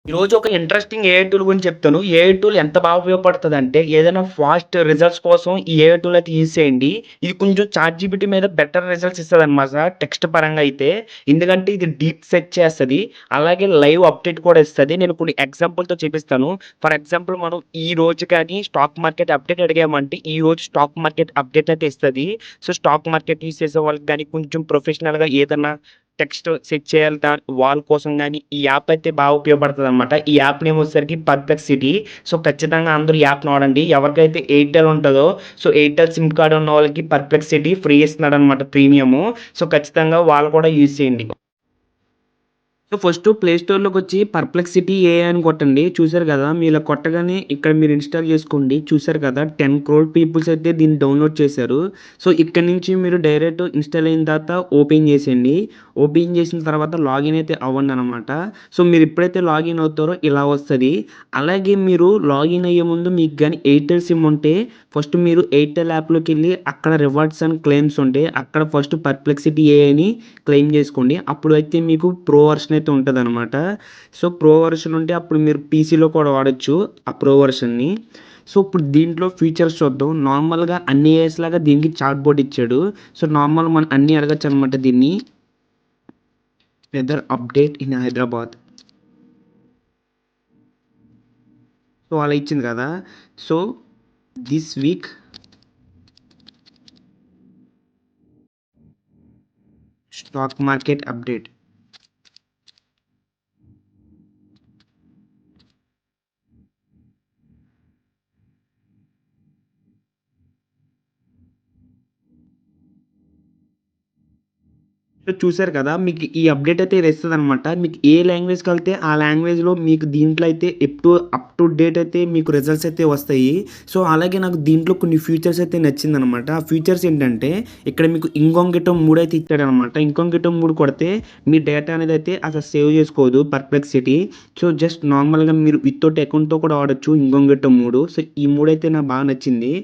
ఈరోజు ఒక interesting AI tool గురించి చెప్తాను. ఏఐ టూల్ ఎంత బాగా ఉపయోగపడతదంటే, ఏదైనా ఫాస్ట్ రిజల్ట్స్ కోసం ఈ ఏఐ టూల్ అయితే యూజ్ చేయండి. ఇది కొంచెం చాట్‌జీపీటీ మీద బెటర్ రిజల్ట్స్ ఇస్తదనమాట టెక్స్ట్ పరంగా అయితే. ఎందుకంటే ఇది డీప్ సెర్చ్ చేస్తది. అలాగే లైవ్ అప్డేట్ కూడా ఇస్తది. నేను కొన్ని ఎగ్జాంపుల్‌తో చూపిస్తాను. ఫర్ ఎగ్జాంపుల్ మనం ఈ రోజు కానీ స్టాక్ మార్కెట్ అప్డేట్ అడిగామంటే, ఈ రోజు స్టాక్ మార్కెట్ అప్డేట్ అయితే ఇస్తది. సో, స్టాక్ మార్కెట్ యూజ్ చేసే వాళ్ళకి గాని కొంచెం ప్రొఫెషనల్‌గా ఏదన్నా టెక్స్ట్ సెట్ చేయాలి వాళ్ళ కోసం గాని, ఈ యాప్ అయితే బాగా ఉపయోగపడతదనమాట. ఈ యాప్ నేమ్ వచ్చేసరికి పర్ప్లెక్సిటీ. సో, ఖచ్చితంగా అందరూ ఈ యాప్‌ని వాడండి. ఎవరికైతే ఎయిర్‌టెల్ ఉంటదో, సో, ఎయిర్‌టెల్ సిమ్ కార్డ్ ఉన్న వాళ్ళకి పర్ప్లెక్సిటీ ఫ్రీ ఇస్తున్నాడనమాట ప్రీమియము. సో, ఖచ్చితంగా వాళ్ళు కూడా యూజ్ చేయండి. సో, ఫస్టు ప్లే స్టోర్‌లోకొచ్చి 'పర్ప్లెక్సిటీ ఏఐ' అని కొట్టండి. చూసారు గదా! మీలా కొట్టగానే ఇక్కడ మీరు ఇన్‌స్టాల్ జేసుకోండి. చూసారు కదా! 10,00,00,000 పీపుల్స్ అయితే దీన్ని డౌన్‌లోడ్ చేశారు. సో, ఇక్కడి నుంచి మీరు డైరెక్ట్ ఇన్‌స్టాల్ అయిన తర్వాత ఓపెన్ జేసేయండి. ఓపెన్ జేసిన తర్వాత లాగిన్ అయితే అవ్వండనమాట. సో, మీరెప్పుడైతే లాగిన్ అవుతారో ఇలా వస్తది. అలాగే మీరు లాగిన్ అయ్యే ముందు మీకు గాని ఎయిర్‌టెల్ సిమ్ ఉంటే ఫస్ట్ మీరు ఎయిర్‌టెల్ యాప్‌లోకెళ్ళి అక్కడ రివార్డ్స్ అండ్ క్లెయిమ్స్ ఉంటాయి. అక్కడ ఫస్ట్ 'పర్ప్లెక్సిటీ ఏఐని' క్లెయిమ్ జేసుకోండి. అప్పుడైతే మీకు ప్రో వర్షన్ అయితే ఉంటదనమాట. సో, ప్రో వర్షన్ ఉంటే అప్పుడు మీరు పీసీలో కూడా వాడొచ్చు ఆ ప్రో వర్షన్‌ని. సో, ఇప్పుడు దీంట్లో ఫీచర్స్ చూద్దాం. నార్మల్‌గా అన్ని ఏఐస్ లాగా దీనికి చాట్ బోర్డ్ ఇచ్చాడు. సో, నార్మల్ మనం అన్నీ అడగొచ్చనమాట దీన్ని. Weather update in Hyderabad. So, అలా ఇచ్చింది కదా! So, this week stock market update. So, చూసారు కదా! మీకు ఈ అప్డేట్ అయితే ఇది ఇస్తదనమాట. మీకు ఏ లాంగ్వేజ్‌కెళ్తే ఆ లాంగ్వేజ్‌లో మీకు దీంట్లో అయితే అప్ టు డేట్ అయితే మీకు రిజల్ట్స్ అయితే వస్తాయి. సో, అలాగే నాకు దీంట్లో కొన్ని ఫీచర్స్ అయితే నచ్చిందనమాట. ఆ ఫీచర్స్ ఏంటంటే ఇక్కడ మీకు ఇంకొంగిటో 3 అయితే ఇచ్చాడనమాట. ఇంకొంగిటో 3 కొడితే మీ డేటా అనేదైతే అసలు సేవ్ చేసుకోదు పర్ప్లెక్సిటీ. సో, జస్ట్ నార్మల్‌గా మీరు వితౌట్ అకౌంట్‌తో కూడా వాడొచ్చు ఇంకొంగిటో 3. సో, ఈ 3 అయితే నాకు బాగా నచ్చింది.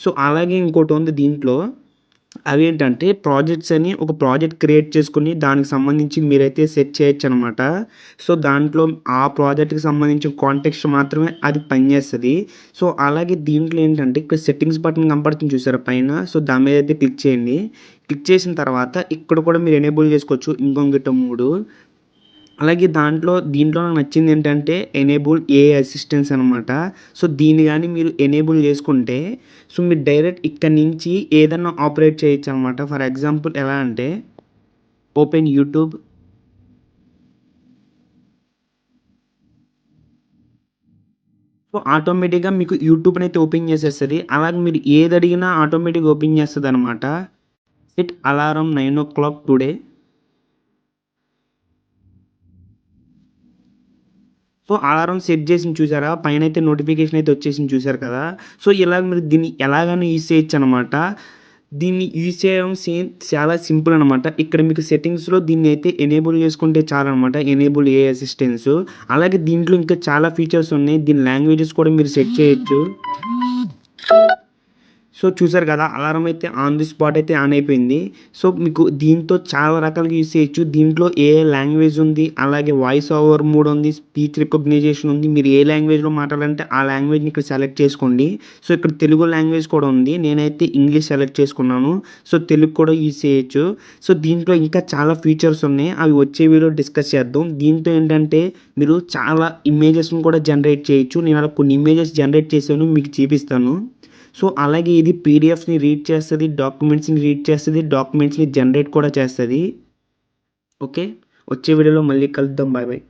సో, అలాగే ఇంకోటుంది దీంట్లో అవేంటంటే ప్రాజెక్ట్స్ అని ఒక ప్రాజెక్ట్ క్రియేట్ చేసుకొని దానికి సంబంధించి మీరైతే సెట్ చేయొచ్చనమాట. సో, దాంట్లో ఆ ప్రాజెక్ట్‌కి సంబంధించిన కాంటెక్స్ట్ మాత్రమే అది పనిచేస్తది. సో, అలాగే దీంట్లో ఏంటంటే ఇక్కడ సెట్టింగ్స్ బటన్ కనపడుతుంది చూసారా పైన? సో, దాని మీదయితే క్లిక్ చేయండి. క్లిక్ చేసిన తర్వాత ఇక్కడ కూడా మీరు ఎనేబుల్ చేసుకోవచ్చు ఇంకొంగిటో 3. అలాగే దీంట్లో నాకు నచ్చిందేంటంటే ఎనేబుల్ ఏఐ అసిస్టెన్స్ అనమాట. సో, దీన్ని గాని మీరు ఎనేబుల్ చేసుకుంటే సో, మీరు డైరెక్ట్ ఇక్కడి నుంచి ఏదన్నా ఆపరేట్ చేయొచ్చనమాట. ఫర్ ఎగ్జాంపుల్ ఎలా అంటే ఓపెన్ యూట్యూబ్. సో, ఆటోమేటిక్‌గా మీకు యూట్యూబ్‌నైతే ఓపెన్ చేసేస్తది. అలాగే మీరు ఏదడిగినా ఆటోమేటిక్‌గా ఓపెన్ చేస్తదనమాట. Set alarm 9:00 today. So, alarm set జేసింది చూసారా? పైనైతే నోటిఫికేషన్ అయితే వచ్చేసింది చూసారు కదా! సో, ఇలాగ మీరు దీన్ని ఎలాగైనా యూజ్ చేయొచ్చనమాట. దీన్ని యూజ్ చేయడం చాలా సింపుల్ అనమాట. ఇక్కడ మీకు సెట్టింగ్స్‌లో దీన్నైతే ఎనేబుల్ చేసుకుంటే చాలనమాట. Enable AI assistance. అలాగే దీంట్లో ఇంకా చాలా ఫీచర్స్ ఉన్నాయి. దీని లాంగ్వేజెస్ కూడా మీరు సెట్ చేయొచ్చు. సో, చూసారు కదా! అలారం అయితే ఆన్ ది స్పాట్ అయితే ఆన్ అయిపోయింది. సో, మీకు దీంతో చాలా రకాలుగా యూజ్ చేయొచ్చు. దీంట్లో ఏఐ లాంగ్వేజ్ ఉంది. అలాగే వాయిస్ ఓవర్ మోడ్ ఉంది. స్పీచ్ రికగ్నిషన్ ఉంది. మీరు ఏ లాంగ్వేజ్‌లో మాట్లాడాలంటే ఆ లాంగ్వేజ్‌ని ఇక్కడ సెలెక్ట్ చేసుకోండి. సో, ఇక్కడ తెలుగు లాంగ్వేజ్ కూడా ఉంది. నేనైతే ఇంగ్లీష్ సెలెక్ట్ చేసుకున్నాను. సో, తెలుగు కూడా యూజ్ చేయొచ్చు. సో, దీంట్లో ఇంకా చాలా ఫీచర్స్ ఉన్నాయి. అవి వచ్చే వీడియోలో డిస్కస్ చేద్దాం. దీంతో ఏంటంటే మీరు చాలా ఇమేజెస్‌ని కూడా జనరేట్ చేయొచ్చు. నేను అలా కొన్ని ఇమేజెస్ జనరేట్ చేశాను. మీకు చూపిస్తాను. సో, అలాగే ఇది పీడీఎఫ్స్‌ని రీడ్ చేస్తది. డాక్యుమెంట్స్‌ని రీడ్ చేస్తది. డాక్యుమెంట్స్‌ని జనరేట్ కూడా చేస్తది. ఓకే. వచ్చే వీడియోలో మళ్ళీ కలుద్దాం. Bye bye.